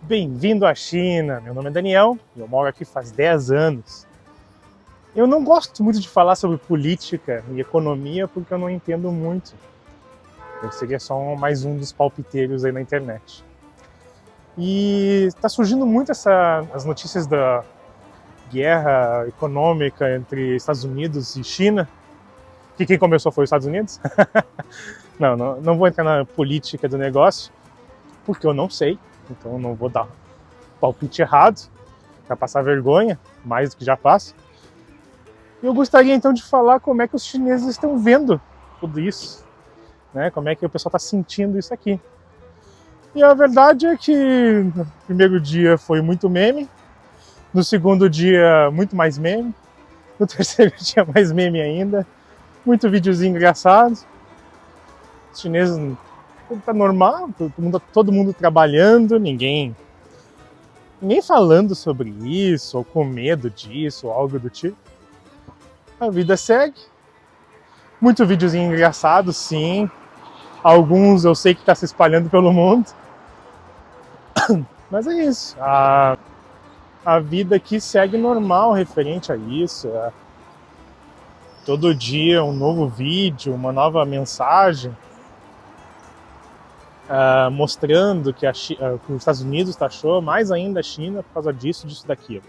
Bem-vindo à China! Meu nome é Daniel e eu moro aqui faz 10 anos. Eu não gosto muito de falar sobre política e economia porque eu não entendo muito. Eu seria só mais um dos palpiteiros aí na internet. E está surgindo muito as notícias da guerra econômica entre Estados Unidos e China. Que quem começou foi os Estados Unidos. Não vou entrar na política do negócio, porque eu não sei. Então eu não vou dar palpite errado, para passar vergonha, mais do que já passo. Eu gostaria então de falar como é que os chineses estão vendo tudo isso, né? Como é que o pessoal está sentindo isso aqui. E a verdade é que no primeiro dia foi muito meme, no segundo dia muito mais meme, no terceiro dia mais meme ainda, muito videozinho engraçado. Os chineses, tudo tá normal, todo mundo trabalhando, ninguém falando sobre isso, ou com medo disso, ou algo do tipo. A vida segue. Muito videozinho engraçado, sim. Alguns eu sei que está se espalhando pelo mundo. Mas é isso. A vida aqui segue normal referente a isso. Todo dia um novo vídeo, uma nova mensagem. Mostrando que os Estados Unidos taxou mais ainda a China por causa disso, daquilo.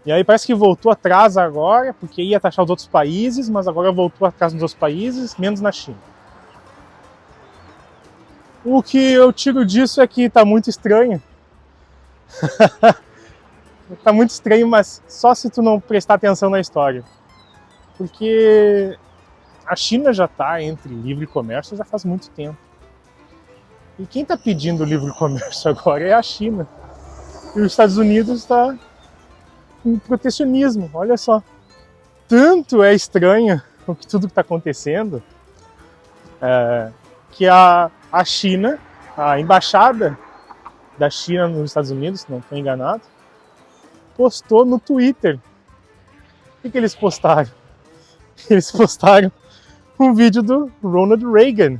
E aí parece que voltou atrás agora, porque ia taxar os outros países, mas agora voltou atrás nos outros países, menos na China. O que eu tiro disso é que tá muito estranho. Tá muito estranho, mas só se tu não prestar atenção na história. Porque a China já tá entre livre comércio já faz muito tempo. E quem está pedindo livre comércio agora é a China. E os Estados Unidos está com protecionismo, olha só. Tanto é estranho tudo que está acontecendo, que a China, a embaixada da China nos Estados Unidos, se não estou enganado, postou no Twitter. O que eles postaram? Eles postaram um vídeo do Ronald Reagan,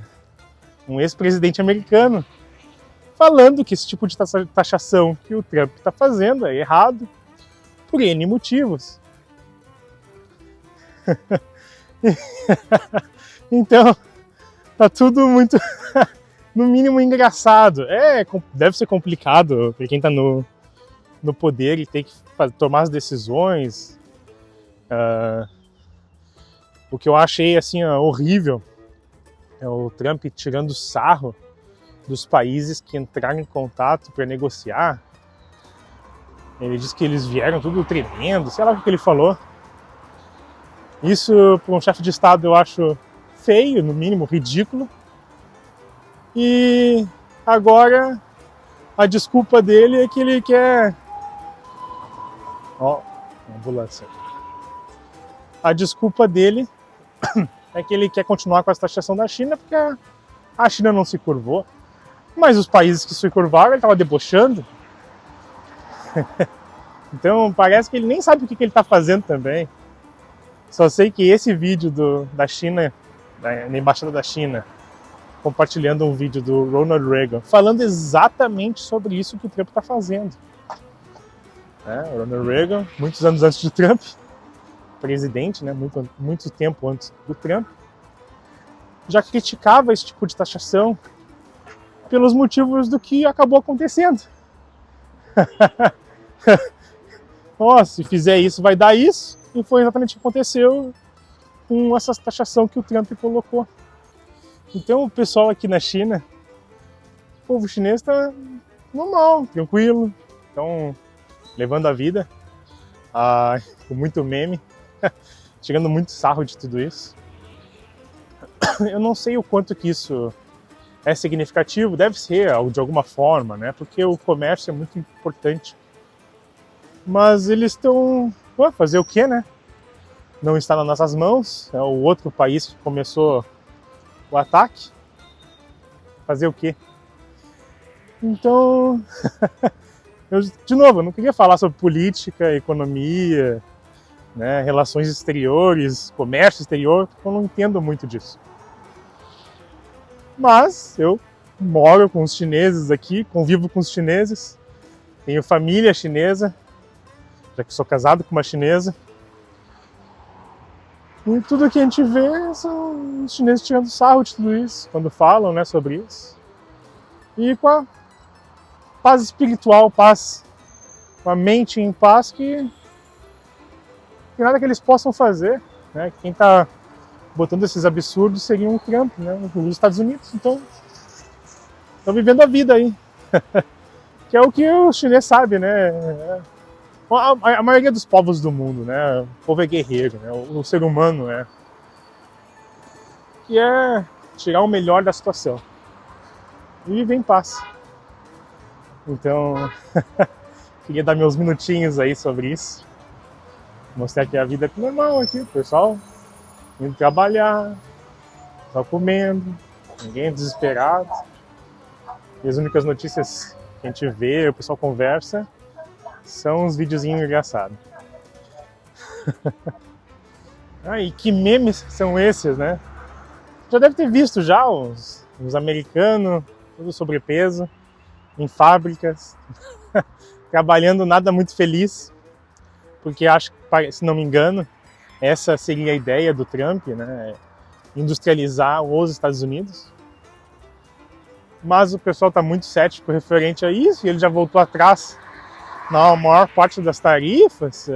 um ex-presidente americano, falando que esse tipo de taxação que o Trump está fazendo é errado por N motivos. Então, tá tudo muito, no mínimo, engraçado. Deve ser complicado para quem está no poder e tem que tomar as decisões. O que eu achei assim horrível é o Trump tirando sarro dos países que entraram em contato para negociar. Ele disse que eles vieram tudo tremendo, sei lá o que ele falou. Isso, para um chefe de Estado, eu acho feio, no mínimo, ridículo. E agora, a desculpa dele é que ele quer... ambulância. A desculpa dele é que ele quer continuar com a taxação da China porque a China não se curvou. Mas os países que se curvaram, ele estava debochando. Então parece que ele nem sabe o que ele está fazendo também. Só sei que esse vídeo da China, da Embaixada da China, compartilhando um vídeo do Ronald Reagan, falando exatamente sobre isso que o Trump está fazendo. O Ronald Reagan, muitos anos antes de Trump, presidente, né, muito tempo antes do Trump, já criticava esse tipo de taxação pelos motivos do que acabou acontecendo. Se fizer isso, vai dar isso, e foi exatamente o que aconteceu com essa taxação que o Trump colocou. Então o pessoal aqui na China, o povo chinês está normal, tranquilo, estão levando a vida, com muito meme, tirando muito sarro de tudo isso. Eu não sei o quanto que isso é significativo, deve ser de alguma forma, né? Porque o comércio é muito importante. Mas eles estão... fazer o quê, né? Não está nas nossas mãos, é o outro país que começou o ataque. Fazer o quê? Então, de novo, eu não queria falar sobre política, economia, né, relações exteriores, comércio exterior, porque eu não entendo muito disso. Mas eu moro com os chineses aqui, convivo com os chineses, tenho família chinesa, já que sou casado com uma chinesa. E tudo que a gente vê são os chineses tirando sarro de tudo isso, quando falam, né, sobre isso. E com a paz espiritual, paz, com a mente em paz, que nada que eles possam fazer, né? Quem está botando esses absurdos seria um Trump, né? Os Estados Unidos. Então, estão vivendo a vida aí. Que é o que o chinês sabe, né? A maioria dos povos do mundo, né? O povo é guerreiro, né? O ser humano, né? Que é tirar o melhor da situação e viver em paz. Então, queria dar meus minutinhos aí sobre isso. Mostrar que a vida é normal aqui, o pessoal indo trabalhar, só comendo, ninguém desesperado. E as únicas notícias que a gente vê, o pessoal conversa, são uns videozinhos engraçados. E que memes são esses, né? Já deve ter visto já os americanos, todo sobrepeso, em fábricas, trabalhando nada muito feliz, porque acho que, se não me engano, essa seria a ideia do Trump, né? Industrializar os Estados Unidos. Mas o pessoal está muito cético referente a isso, e ele já voltou atrás na maior parte das tarifas.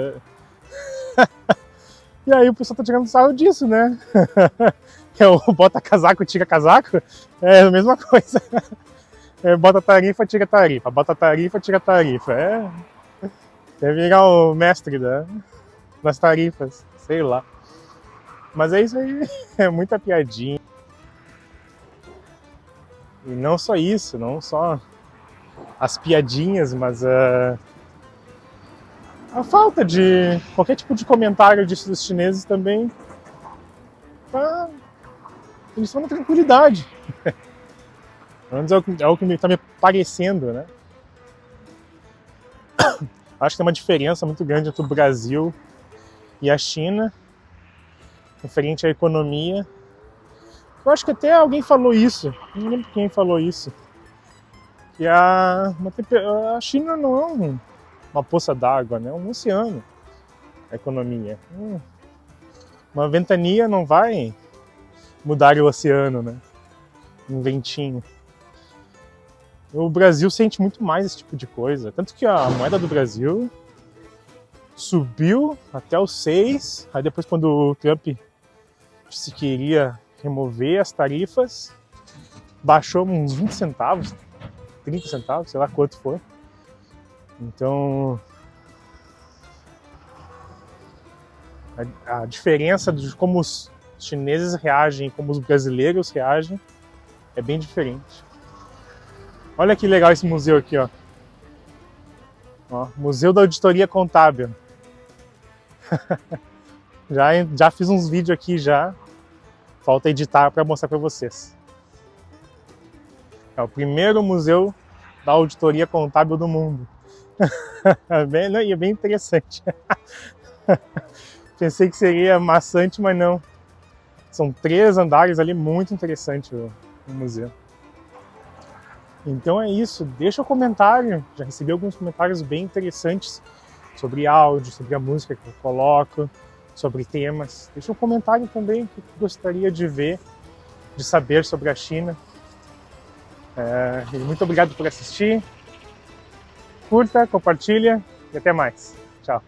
E aí o pessoal está tirando sarro disso, né? É o bota casaco, tira casaco, é a mesma coisa. Bota tarifa, tira tarifa, bota tarifa, tira tarifa. Deve virar o mestre das tarifas, sei lá. Mas é isso aí, é muita piadinha. E não só isso, não só as piadinhas, mas a falta de qualquer tipo de comentário disso dos chineses também. Eles estão na tranquilidade. Pelo menos é o que está me parecendo, né? Acho que tem uma diferença muito grande entre o Brasil e a China, referente à economia. Eu acho que até alguém falou isso, não lembro quem falou isso, que a China não é uma poça d'água, né? É um oceano, a economia. Uma ventania não vai mudar o oceano, né? Um ventinho. O Brasil sente muito mais esse tipo de coisa. Tanto que a moeda do Brasil subiu até os 6. Aí depois, quando o Trump disse que iria remover as tarifas, baixou uns 20 centavos, 30 centavos, sei lá quanto foi. Então, a diferença de como os chineses reagem e como os brasileiros reagem é bem diferente. Olha que legal esse museu aqui, ó. Museu da Auditoria Contábil. já fiz uns vídeos aqui já. Falta editar para mostrar para vocês. É o primeiro museu da Auditoria Contábil do mundo. E é bem interessante. Pensei que seria maçante, mas não. São 3 andares ali, muito interessante o museu. Então é isso, deixa o comentário, já recebi alguns comentários bem interessantes sobre áudio, sobre a música que eu coloco, sobre temas. Deixa um comentário também o que gostaria de ver, de saber sobre a China. E muito obrigado por assistir, curta, compartilha e até mais. Tchau.